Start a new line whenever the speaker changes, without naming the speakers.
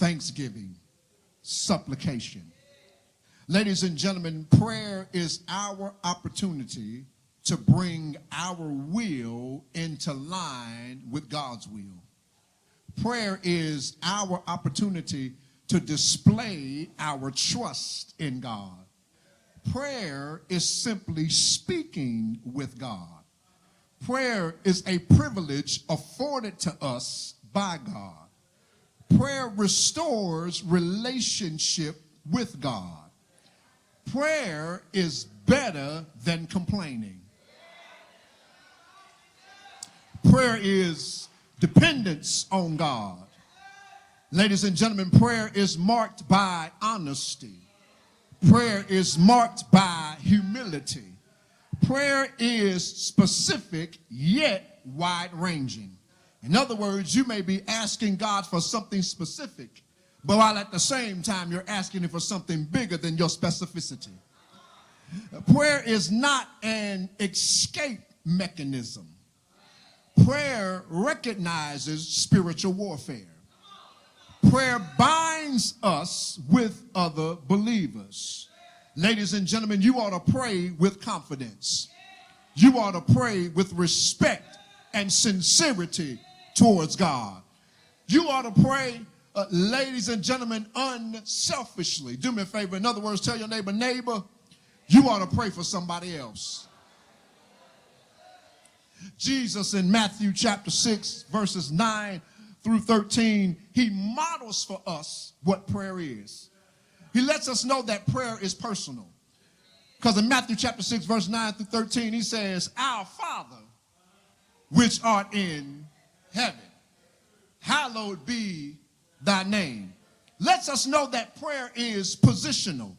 thanksgiving, supplication. Ladies and gentlemen, prayer is our opportunity to bring our will into line with God's will. Prayer is our opportunity to display our trust in God. Prayer is simply speaking with God. Prayer is a privilege afforded to us by God. Prayer restores relationship with God. Prayer is better than complaining. Prayer is dependence on God. Ladies and gentlemen, prayer is marked by honesty. Prayer is marked by humility. Prayer is specific yet wide-ranging. In other words, you may be asking God for something specific, but while at the same time you're asking him for something bigger than your specificity. Prayer is not an escape mechanism. Prayer recognizes spiritual warfare. Prayer binds us with other believers. Ladies and gentlemen, you ought to pray with confidence. You ought to pray with respect and sincerity towards God. You ought to pray, ladies and gentlemen, unselfishly. Do me a favor. In other words, tell your neighbor, neighbor, you ought to pray for somebody else. Jesus in Matthew chapter 6, verses 9 through 13, he models for us what prayer is. He lets us know that prayer is personal. Because in Matthew chapter 6, verse 9 through 13, he says, Our Father, which art in heaven, hallowed be thy name. Lets us know that prayer is positional.